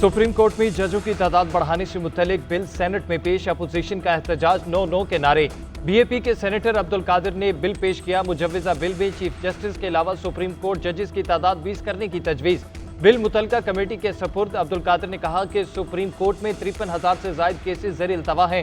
Supreme court में जजों की तादाद बढ़ाने से मुतल्लिक बिल सेनेट में पेश, अपोजिशन का एहतजाज, नो नो के नारे। बीएपी के सेनेटर अब्दुल कादिर ने बिल पेश किया। मुजव्विजा बिल में चीफ जस्टिस के अलावा सुप्रीम कोर्ट जजेस की तादाद 20 करने की तजवीज़। बिल मुतलका कमेटी के सपुर्द। अब्दुल कादिर ने कहा कि सुप्रीम कोर्ट में 53,000 से ज्यादा केसेस ज़ेर इल्तवा हैं।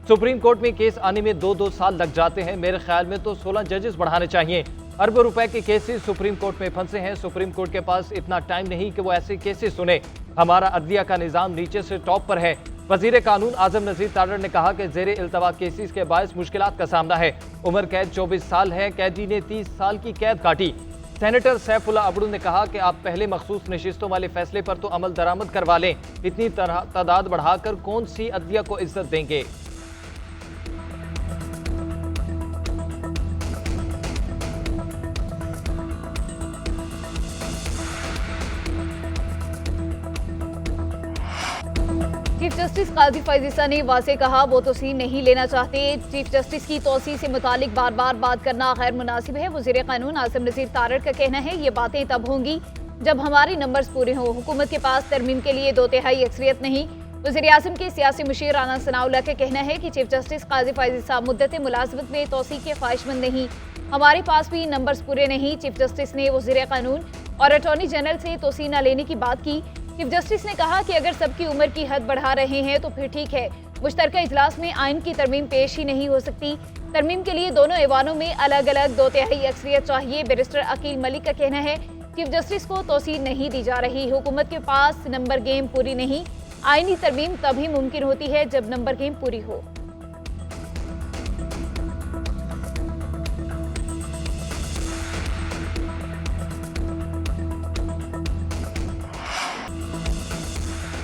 सुप्रीम कोर्ट में केस आने में 2-2 साल लग जाते हैं। मेरे ख्याल में तो 16 जजेस बढ़ाने चाहिए। अरबों रुपए के केसेस सुप्रीम कोर्ट में फंसे हैं। सुप्रीम कोर्ट के पास इतना टाइम नहीं कि वो ऐसे केसेस सुने। हमारा अदलिया का निज़ाम नीचे से टॉप पर है। वजीर कानून आजम नज़ीर तारड़ ने कहा कि ज़ेर इल्तवा केसेस के बायस मुश्किलात का सामना है। उम्र कैद 24 साल है। कैदी ने 30 साल की कैद काटी। सेनेटर सैफुल्ला अबड़ू ने कहा कि आप पहले मखसूस नशिस्तों वाले फैसले पर तो अमल दरामद करवा लें। इतनी तादाद बढ़ाकर कौन सी अदलिया को इज्जत देंगे। चीफ जस्टिस काजी फैज ईसा ने वाज़ेह कहा वो तोसी नहीं लेना चाहते। चीफ जस्टिस की तोसी से मुतालिक बार बार बात करना गैर मुनासिब है। वज़ीर कानून आज़म नज़ीर तारड़ का कहना है ये बातें तब होंगी जब हमारे नंबर्स पूरे हों। हुकूमत के पास तरमीम के लिए 2/3 अक्सरियत नहीं। वज़ीर आज़म के सियासी मुशीर राना सनाउल्लाह का कहना है कि चीफ जस्टिस काजी फैज ईसा मुद्दत मुलाजमत में तोसी के ख्वाहिशमंद नहीं। हमारे पास भी नंबर्स पूरे नहीं। चीफ जस्टिस ने वज़ीर कानून और अटॉर्नी जनरल से तोसी न लेने की बात की। चीफ जस्टिस ने कहा कि अगर सबकी उम्र की हद बढ़ा रहे हैं तो फिर ठीक है। मुश्तरका इजलास में आइन की तरमीम पेश ही नहीं हो सकती। तरमीम के लिए दोनों ऐवानों में अलग अलग 2/3 अक्सरियत चाहिए। बैरिस्टर अकील मलिक का कहना है चीफ जस्टिस को तोसी नहीं दी जा रही। हुकूमत के पास नंबर गेम पूरी नहीं। आइनी तरमीम तभी मुमकिन होती है जब नंबर गेम पूरी हो।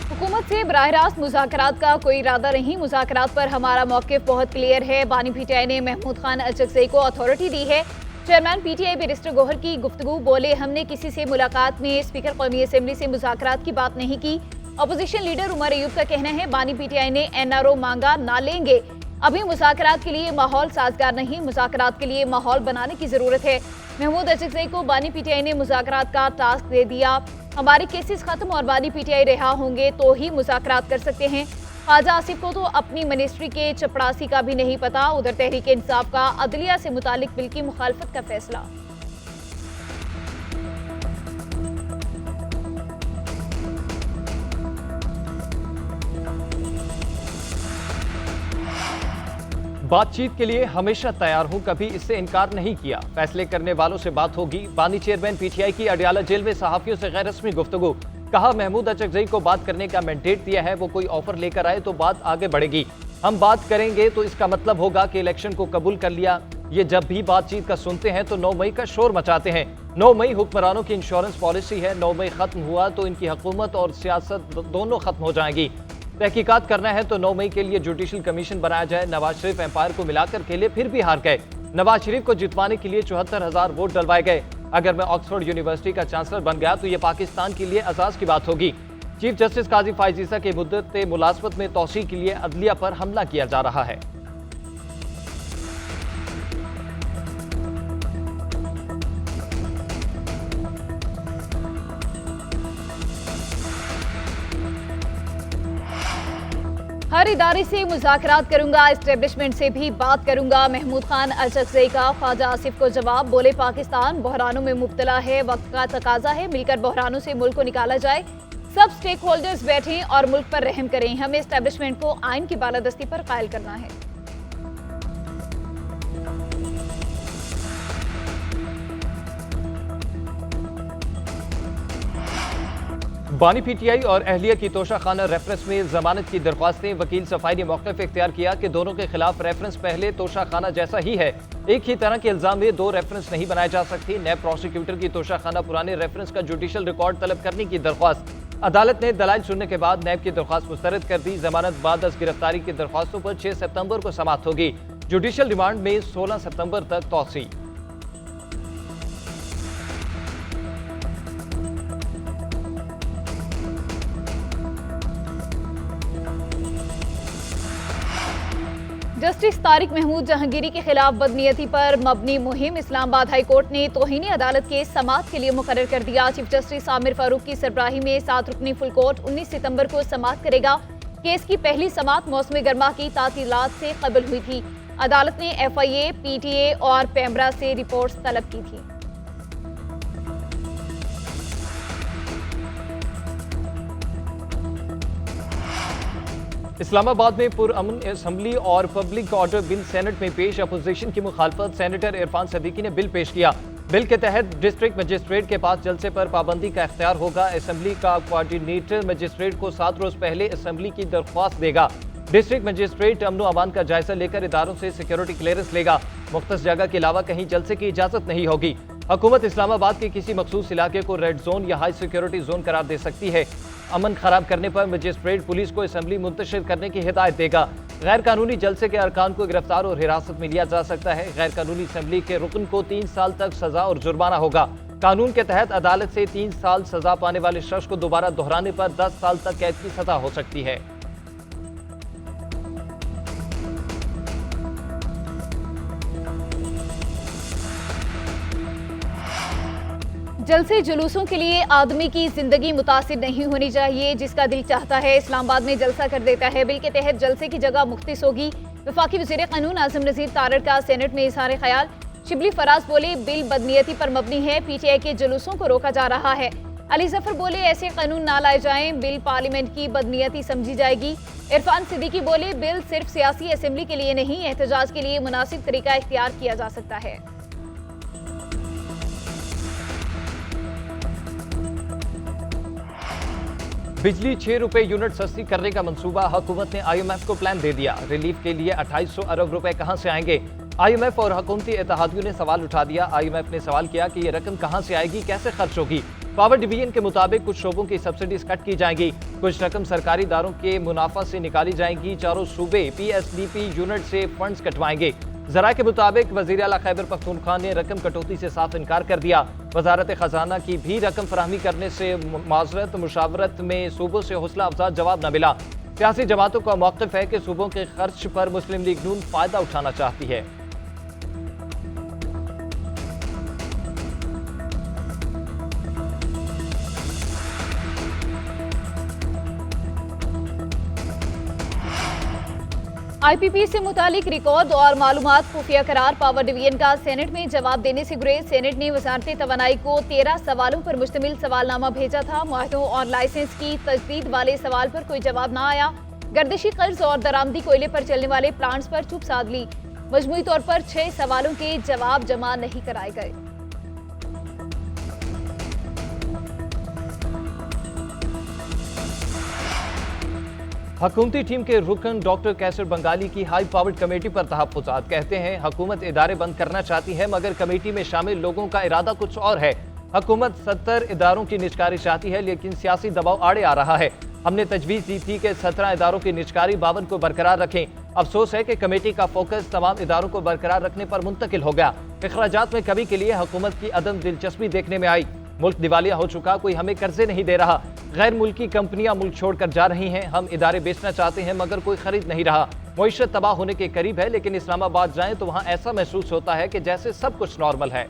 हुकूमत से बराह रास्त मुज़ाकरात का कोई इरादा नहीं। मुज़ाकरात पर हमारा मौक़िफ़ बहुत क्लियर है। बानी पीटीआई ने महमूद खान अचकज़ई को अथॉरिटी दी है। चेयरमैन पीटीआई बैरिस्टर गौहर की गुफ्तगू बोले हमने किसी से मुलाकात में स्पीकर कौमी असम्बली से मुज़ाकरात की बात नहीं की। अपोजिशन लीडर उमर अयूब का कहना है बानी पीटीआई ने एनआरओ मांगा, ना लेंगे। अभी मुज़ाकरात के लिए माहौल साजगार नहीं। मुज़ाकरात के लिए माहौल बनाने की ज़रूरत है। महमूद अचकज़ई को बानी पीटीआई ने मुज़ाकरात का टास्क दे दिया। हमारे केसेस खत्म और बानी पीटीआई रिहा होंगे तो ही मुज़ाकरात कर सकते हैं। ख्वाजा आसिफ को तो अपनी मिनिस्ट्री के चपड़ासी का भी नहीं पता। उधर तहरीक इंसाफ का अदलिया से मुतालिक बिल की मुखालफत का फैसला। बातचीत के लिए हमेशा तैयार हूं, कभी इससे इनकार नहीं किया। फैसले करने वालों से बात होगी। बानी चेयरमैन पीटीआई की अडियाला जेल में सहाफियों से गैर रस्मी गुफ्तगू। कहा महमूद अचकज़ई को बात करने का मैंडेट दिया है। वो कोई ऑफर लेकर आए तो बात आगे बढ़ेगी। हम बात करेंगे तो इसका मतलब होगा कि इलेक्शन को कबूल कर लिया। ये जब भी बातचीत का सुनते हैं तो 9 मई का शोर मचाते हैं। 9 मई हुक्मरानों की इंश्योरेंस पॉलिसी है। 9 मई खत्म हुआ तो इनकी हुकूमत और सियासत दोनों खत्म हो जाएंगी। तहकीकात करना है तो 9 मई के लिए जुडिशल कमीशन बनाया जाए। नवाज शरीफ एम्पायर को मिलाकर खेले फिर भी हार गए। नवाज शरीफ को जितवाने के लिए 74,000 वोट डलवाए गए। अगर मैं ऑक्सफोर्ड यूनिवर्सिटी का चांसलर बन गया तो यह पाकिस्तान के लिए एजाज की बात होगी। चीफ जस्टिस काजी फैज ईसा की मुद्दत मुलाजमत में तोसी के लिए अदलिया पर हमला किया जा रहा है। हर इदारे से मुज़ाकरात करूंगा, एस्टेब्लिशमेंट से भी बात करूंगा। महमूद खान अचकज़ई का ख्वाजा आसिफ को जवाब। बोले पाकिस्तान बहरानों में मुब्तला है, वक्त का तकाजा है। मिलकर बहरानों से मुल्क को निकाला जाए। सब स्टेक होल्डर्स बैठें और मुल्क पर रहम करें। हमें एस्टेब्लिशमेंट को आइन की बालादस्ती पर कायल करना है। बानी पीटीआई और अहलिया की तोशाखाना रेफरेंस में जमानत की दरख्वास्तें। वकील सफाई ने मौक़िफ़ इख्तियार किया कि दोनों के खिलाफ रेफरेंस पहले तोशाखाना जैसा ही है। एक ही तरह के इल्जाम में 2 रेफरेंस नहीं बनाए जा सकते। नैब प्रोसिक्यूटर की तोशाखाना पुराने रेफरेंस का जुडिशल रिकॉर्ड तलब करने की दरख्वास्त। अदालत ने दलाइल सुनने के बाद नैब की दरख्वास्त मुस्तरद कर दी। जमानत बाद अज गिरफ्तारी की दरख्वास्तों पर 6 सितंबर को समाप्त होगी। जुडिशल रिमांड में 16 सितंबर तक तौसी। जस्टिस तारिक महमूद जहांगीरी के खिलाफ बदनीयती पर मबनी मुहिम इस्लामाबाद हाई कोर्ट ने तौहीनी अदालत के समाअत के लिए मुकर्रर कर दिया। चीफ जस्टिस आमिर फारूक की सरबराही में 7 रुकनी फुल कोर्ट 19 सितंबर को समाअत करेगा। केस की पहली समाअत मौसम गर्मा की तातीलात से कबल हुई थी। अदालत ने FIA, PTA और पेमरा से रिपोर्ट्स तलब की थी। इस्लामाबाद में पुरअमन असम्बली और पब्लिक ऑर्डर बिल सेनेट में पेश। अपोजिशन की मुखालफत सेनेटर इरफान सदीकी ने बिल पेश किया। बिल के तहत डिस्ट्रिक्ट मजिस्ट्रेट के पास जलसे पर पाबंदी का इख्तियार होगा। असम्बली का कोऑर्डिनेटर मजिस्ट्रेट को 7 रोज पहले असम्बली की दरख्वास्त देगा। डिस्ट्रिक्ट मजिस्ट्रेट अमन व अमान का जायजा लेकर इदारों से सिक्योरिटी क्लियरेंस लेगा। मुख्तस जगह के अलावा कहीं जलसे की इजाजत नहीं होगी। हुकूमत इस्लामाबाद के किसी मखसूस इलाके को रेड जोन या हाई सिक्योरिटी जोन करार दे सकती है। अमन खराब करने पर मजिस्ट्रेट पुलिस को असम्बली मुंतशिर करने की हिदायत देगा। गैर कानूनी जलसे के अरकान को गिरफ्तार और हिरासत में लिया जा सकता है। गैर कानूनी असम्बली के रुकन को 3 साल तक सजा और जुर्माना होगा। कानून के तहत अदालत से 3 साल सजा पाने वाले शख्स को दोबारा दोहराने पर 10 साल तक कैद की सजा हो सकती है। जलसे जुलूसों के लिए आदमी की जिंदगी मुतासिर नहीं होनी चाहिए। जिसका दिल चाहता है इस्लामाबाद में जलसा कर देता है। बिल के तहत जलसे की जगह मुख्तिस होगी। वफाकी वज़ीर क़ानून आज़म नज़ीर तारड़ का सेनेट में इज़हार ख्याल। शिबली फराज बोले बिल बदनीयती पर मबनी है। PTI के जुलूसों को रोका जा रहा है। अली जफर बोले ऐसे कानून ना लाए जाएं, बिल पार्लियामेंट की बदनीयती समझी जाएगी। इरफान सिद्दीकी बोले बिल सिर्फ सियासी असम्बली के लिए नहीं, एहतजाज के लिए मुनासिब तरीका इख्तियार किया जा सकता है। बिजली 6 रुपए यूनिट सस्ती करने का मंसूबा। हुकूमत ने IMF को प्लान दे दिया। रिलीफ के लिए 2800 अरब रुपए कहां से आएंगे? IMF और हुकूमती इत्तेहादियों ने सवाल उठा दिया। IMF ने सवाल किया कि ये रकम कहां से आएगी, कैसे खर्च होगी। पावर डिवीजन के मुताबिक कुछ शोबों की सब्सिडीज कट की जाएंगी, कुछ रकम सरकारी इदारों के मुनाफा से निकाली जाएंगी। चारों सूबे PSDP यूनिट से फंड्स कटवाएंगे। जरा के मुताबिक वज़ीर आला खैबर पख्तूनख्वा ने रकम कटौती से साफ इनकार कर दिया। वजारत खजाना की भी रकम फराहमी करने से माजरत मुशावरत में सूबों से हौसला अफजा जवाब न मिला। सियासी जमातों का मौक़िफ़ है कि सूबों के खर्च पर मुस्लिम लीग नून फायदा उठाना चाहती है। IPP से मुतालिक रिकॉर्ड और मालूमात खुफिया करार। पावर डिवीजन का सेनेट में जवाब देने से गुरेज। सेनेट ने वजारत तवानाई को 13 सवालों पर मुश्तमिल सवालनामा भेजा था। मुआहदों और लाइसेंस की तजदीद वाले सवाल पर कोई जवाब ना आया। गर्दिशी कर्ज और दरामदी कोयले पर चलने वाले प्लांट्स पर चुप साध ली। मजमूई तौर पर 6 सवालों के जवाब जमा नहीं कराए गए। हुकूमती टीम के रुकन डॉक्टर कैसर बंगाली की हाई पावर्ड कमेटी पर तहफ़्फ़ुज़ात। कहते हैं हुकूमत इदारे बंद करना चाहती है मगर कमेटी में शामिल लोगों का इरादा कुछ और है। हुकूमत 70 इदारों की निजकारी चाहती है लेकिन सियासी दबाव आड़े आ रहा है। हमने तजवीज़ दी थी कि 17 इदारों की निजकारी 52 को बरकरार रखें। अफसोस है कि कमेटी का फोकस तमाम इदारों को बरकरार रखने पर मुंतकिल हो गया। अखराजात में कमी के लिए हुकूमत की अदम दिलचस्पी देखने में आई। मुल्क दिवालिया हो चुका, कोई हमें कर्जे नहीं दे रहा। गैर मुल्की कंपनियां मुल्क छोड़कर जा रही हैं। हम इदारे बेचना चाहते हैं मगर कोई खरीद नहीं रहा। मईशत तबाह होने के करीब है लेकिन इस्लामाबाद जाएं तो वहां ऐसा महसूस होता है कि जैसे सब कुछ नॉर्मल है।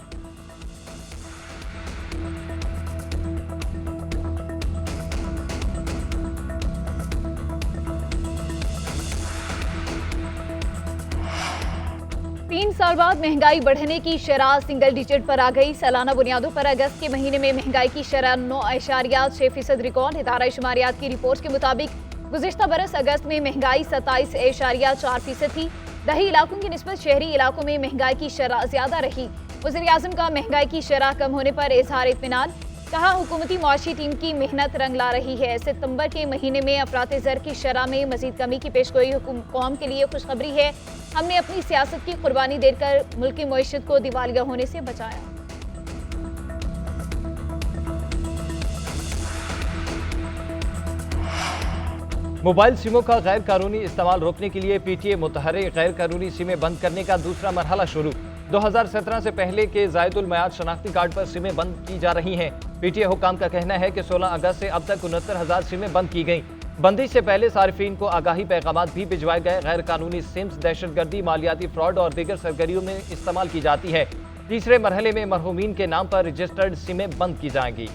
तीन साल बाद महंगाई बढ़ने की शरह सिंगल डिजिट पर आ गई। सालाना बुनियादों पर अगस्त के महीने में महंगाई की शरह 9.6% रिकॉर्ड। इदारा शुमारियात की रिपोर्ट के मुताबिक गुज़िश्ता बरस अगस्त में महंगाई 27.4% थी। दही इलाकों की निस्बत शहरी इलाकों में महंगाई की शरह ज्यादा रही। वज़ीर आज़म का महंगाई की शरह कम होने पर इजहार इत्मीनान। कहा हुकूमती मुआशी टीम की मेहनत रंग ला रही है। सितंबर के महीने में अफरात ज़र की शरह में मजीद कमी की पेशगोई कौम के लिए खुशखबरी है। हमने अपनी सियासत की कुर्बानी देकर मुल्क की मईशत को दिवालिया होने से बचाया। मोबाइल सिमों का गैर कानूनी इस्तेमाल रोकने के लिए PTA मुतहर्रिक। गैर कानूनी सिमें बंद करने का दूसरा मरहला शुरू। 2017 से पहले के जायदुल मयाद शनाख्ती कार्ड पर सिमें बंद की जा रही हैं। PTA हुकाम का कहना है कि 16 अगस्त से अब तक 69,000 सिमें बंद की गई। बंदिश से पहले सार्फिन को आगाही पैगाम भी भिजवाए गए। गैर कानूनी सिम्स दहशतगर्दी, मालियाती फ्रॉड और दीगर सरगर्मियों में इस्तेमाल की जाती है। तीसरे मरहले में मरहूमीन के नाम पर रजिस्टर्ड सिमें बंद की जाएंगी।